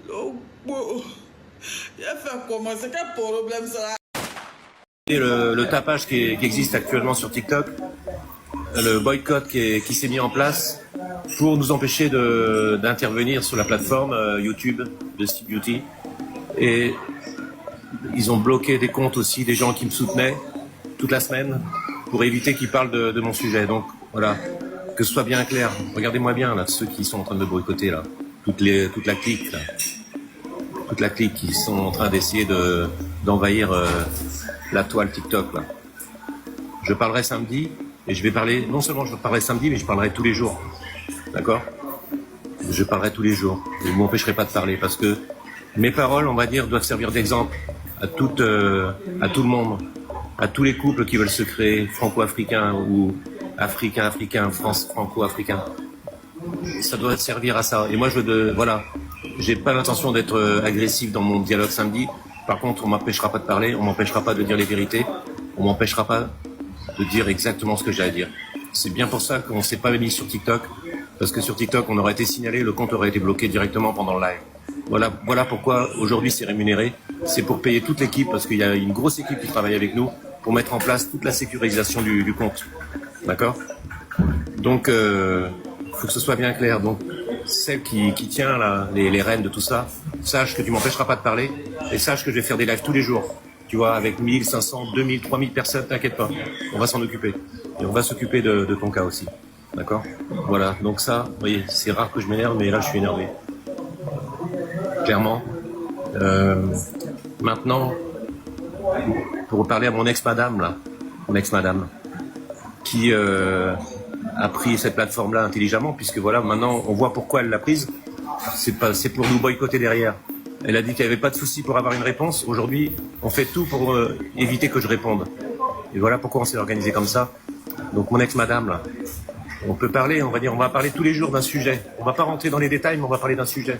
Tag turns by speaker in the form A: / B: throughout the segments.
A: Donc, bon, il a fait comment? C'est quel problème ça?
B: Le tapage qui existe actuellement sur TikTok, le boycott qui s'est mis en place pour nous empêcher d'intervenir sur la plateforme YouTube de Steve Beauty. Et ils ont bloqué des comptes aussi, des gens qui me soutenaient toute la semaine pour éviter qu'ils parlent de mon sujet. Donc voilà, que ce soit bien clair. Regardez-moi bien là, ceux qui sont en train de me boycotter là, toute la clique là. Toute la clique qui sont en train d'essayer d'envahir la toile TikTok là. Je parlerai samedi et je vais parler, non seulement je parlerai samedi, mais je parlerai tous les jours. D'accord? Je parlerai tous les jours. Je ne m'empêcherai pas de parler parce que mes paroles, on va dire, doivent servir d'exemple à tout le monde, à tous les couples qui veulent se créer franco-africains ou africains, franco-africains. Ça doit servir à ça. Et moi, voilà, j'ai pas l'intention d'être agressif dans mon dialogue samedi. Par contre, on m'empêchera pas de parler, on m'empêchera pas de dire les vérités, on m'empêchera pas de dire exactement ce que j'ai à dire. C'est bien pour ça qu'on s'est pas mis sur TikTok, parce que sur TikTok, on aurait été signalé, le compte aurait été bloqué directement pendant le live. Voilà pourquoi aujourd'hui c'est rémunéré. C'est pour payer toute l'équipe, parce qu'il y a une grosse équipe qui travaille avec nous pour mettre en place toute la sécurisation du compte. D'accord? Donc, faut que ce soit bien clair. Donc, celle qui tient là, les rênes de tout ça, sache que tu m'empêcheras pas de parler et sache que je vais faire des lives tous les jours. Tu vois, avec 1500, 2000, 3000 personnes, t'inquiète pas. On va s'en occuper. Et on va s'occuper de ton cas aussi. D'accord? Voilà. Donc ça, vous voyez, c'est rare que je m'énerve, mais là, je suis énervé. Clairement. Maintenant, pour parler à mon ex-madame, là. Mon ex-madame. Qui a pris cette plateforme-là intelligemment, puisque voilà, maintenant, on voit pourquoi elle l'a prise. C'est pour nous boycotter derrière. Elle a dit qu'il n'y avait pas de souci pour avoir une réponse. Aujourd'hui, on fait tout pour éviter que je réponde. Et voilà pourquoi on s'est organisé comme ça. Donc mon ex-madame, là, on peut parler, on va parler tous les jours d'un sujet. On va pas rentrer dans les détails, mais on va parler d'un sujet.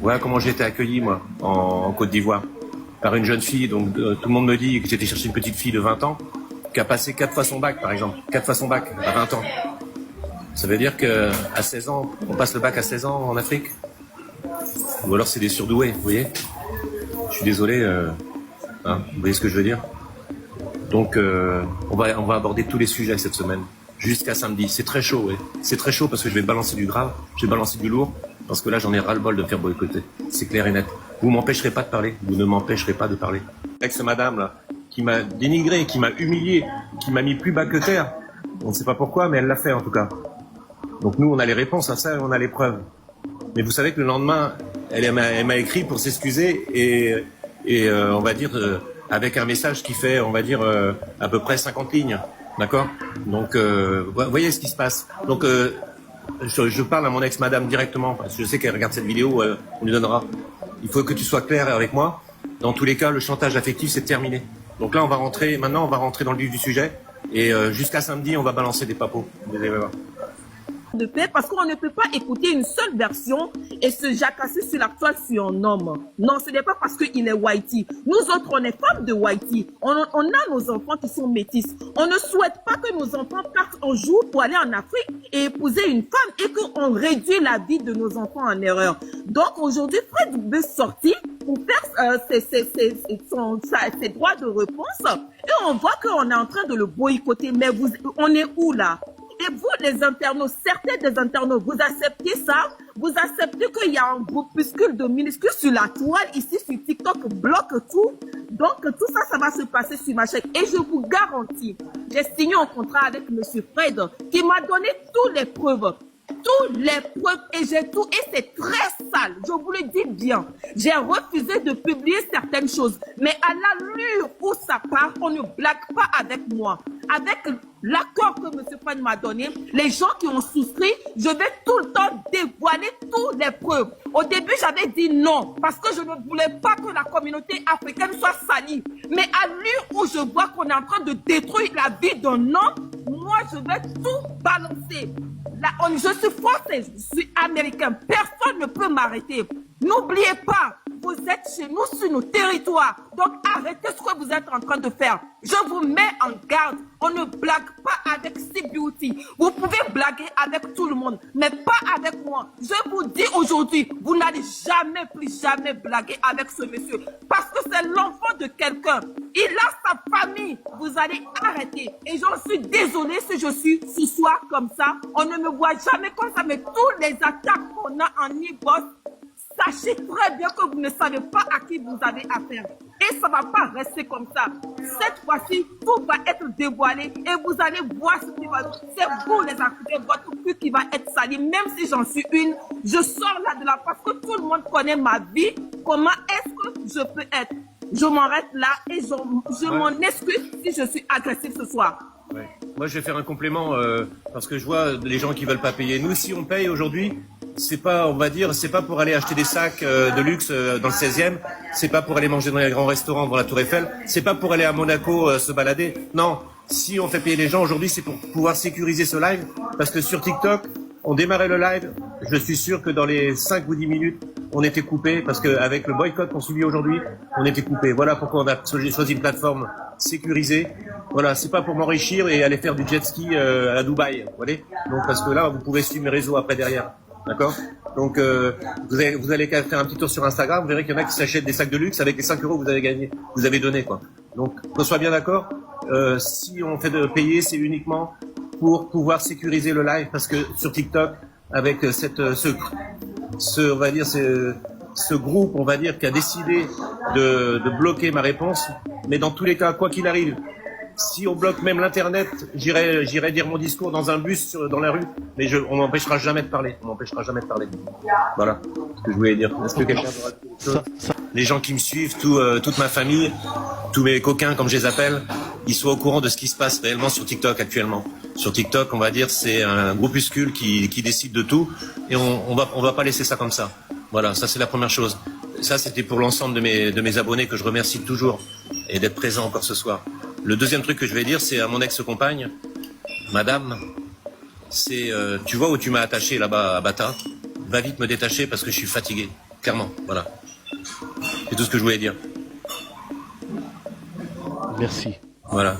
B: Voilà comment j'ai été accueilli, moi, en Côte d'Ivoire, par une jeune fille. Donc tout le monde me dit que j'étais chercher une petite fille de 20 ans, qui a passé 4 fois son bac, par exemple. 4 fois son bac, à 20 ans. Ça veut dire qu'à 16 ans, on passe le bac à 16 ans en Afrique. Ou alors c'est des surdoués, vous voyez. Je suis désolé, vous voyez ce que je veux dire. Donc on va aborder tous les sujets cette semaine, jusqu'à samedi. C'est très chaud, ouais. C'est très chaud parce que je vais balancer du grave, je vais balancer du lourd, parce que là j'en ai ras-le-bol de me faire boycotter. C'est clair et net. Vous m'empêcherez pas de parler, vous ne m'empêcherez pas de parler. Ex-madame là, qui m'a dénigré, qui m'a humilié, qui m'a mis plus bas que terre. On ne sait pas pourquoi, mais elle l'a fait en tout cas. Donc nous on a les réponses à ça et on a les preuves. Mais vous savez que le lendemain, elle m'a écrit pour s'excuser et on va dire avec un message qui fait, on va dire à peu près 50 lignes, d'accord? Donc voyez ce qui se passe. Donc je parle à mon ex-madame directement parce que je sais qu'elle regarde cette vidéo, on lui donnera. Il faut que tu sois clair avec moi. Dans tous les cas, le chantage affectif c'est terminé. Donc là, on va rentrer dans le vif du sujet et jusqu'à samedi, on va balancer des papos. Vous allez voir.
C: De paix parce qu'on ne peut pas écouter une seule version et se jacasser sur la toile sur un homme. Non, ce n'est pas parce qu'il est whitey. Nous autres, on est femmes de whitey. On a nos enfants qui sont métis. On ne souhaite pas que nos enfants partent un jour pour aller en Afrique et épouser une femme et qu'on réduit la vie de nos enfants en erreur. Donc aujourd'hui, Fred veut sortir pour faire ses droits de réponse et on voit qu'on est en train de le boycotter. Mais on est où là? Et vous, les internautes, certains des internautes, vous acceptez ça? Vous acceptez qu'il y a un groupuscule de minuscules sur la toile, ici sur TikTok, bloque tout. Donc, tout ça, ça va se passer sur ma chaîne. Et je vous garantis, j'ai signé un contrat avec M. Fred qui m'a donné toutes les preuves. Toutes les preuves et j'ai tout. Et c'est très sale, je vous le dis bien. J'ai refusé de publier certaines choses. Mais à l'allure où ça part, on ne blague pas avec moi. Avec l'accord que M. Fred m'a donné, les gens qui ont souscrit, je vais tout le temps dévoiler toutes les preuves. Au début, j'avais dit non, parce que je ne voulais pas que la communauté africaine soit salie. Mais à l'allure où je vois qu'on est en train de détruire la vie d'un homme, moi, je vais tout balancer. Je suis française, je suis américain. Personne ne peut m'arrêter. N'oubliez pas, vous êtes chez nous sur nos territoires. Donc arrêtez ce que vous êtes en train de faire. Je vous mets en garde. On ne blague pas avec C-Beauty. Vous pouvez blaguer avec tout le monde, mais pas avec moi. Je vous dis aujourd'hui, vous n'allez jamais, plus jamais blaguer avec ce monsieur. Parce que c'est l'enfant de quelqu'un. Il a sa famille. Vous allez arrêter. Et j'en suis désolée si je suis ce soir comme ça. On ne me voit jamais comme ça, mais tous les attaques qu'on a en e-boss, sachez très bien que vous ne savez pas à qui vous avez affaire. Et ça ne va pas rester comme ça. Cette fois-ci, tout va être dévoilé et vous allez voir ce qui va. C'est vous les accusés, votre cul qui va être sali. Même si j'en suis une, je sors là de là parce que tout le monde connaît ma vie. Comment est-ce que je peux être? Je m'arrête là et je m'en excuse si je suis agressive ce soir.
B: Ouais. Moi, je vais faire un complément parce que je vois les gens qui veulent pas payer. Nous, si on paye aujourd'hui, c'est pas, on va dire, c'est pas pour aller acheter des sacs de luxe dans le 16e, c'est pas pour aller manger dans les grands restaurants devant la Tour Eiffel, c'est pas pour aller à Monaco se balader. Non, si on fait payer les gens aujourd'hui, c'est pour pouvoir sécuriser ce live parce que sur TikTok, on démarrait le live, je suis sûr que dans les 5 ou 10 minutes, on était coupé parce qu'avec le boycott qu'on subit aujourd'hui, on était coupé. Voilà pourquoi on a choisi une plateforme sécurisée. Voilà, c'est pas pour m'enrichir et aller faire du jet ski à Dubaï, vous voyez. Donc parce que là, vous pouvez suivre mes réseaux après derrière, d'accord. Donc vous allez faire un petit tour sur Instagram, vous verrez qu'il y en a qui s'achètent des sacs de luxe avec les 5 euros que vous avez gagné, vous avez donné quoi. Donc qu'on soit bien d'accord, si on fait de payer, c'est uniquement pour pouvoir sécuriser le live parce que sur TikTok, avec on va dire ce groupe, on va dire, qui a décidé de bloquer ma réponse, mais dans tous les cas, quoi qu'il arrive, si on bloque même l'internet, j'irai dire mon discours dans un bus dans la rue, mais on m'empêchera jamais de parler. On m'empêchera jamais de parler. Voilà ce que je voulais dire. Est-ce que quelqu'un aura quelque chose? Les gens qui me suivent, toute ma famille, tous mes coquins, comme je les appelle, ils soient au courant de ce qui se passe réellement sur TikTok actuellement. Sur TikTok, on va dire, c'est un groupuscule qui décide de tout, et on va pas laisser ça comme ça. Voilà, ça c'est la première chose. Ça c'était pour l'ensemble de mes abonnés que je remercie toujours et d'être présent encore ce soir. Le deuxième truc que je vais dire, c'est à mon ex-compagne, madame, c'est tu vois où tu m'as attaché là-bas à Bata, va vite me détacher parce que je suis fatigué, clairement, voilà. C'est tout ce que je voulais dire.
D: Merci.
B: Voilà.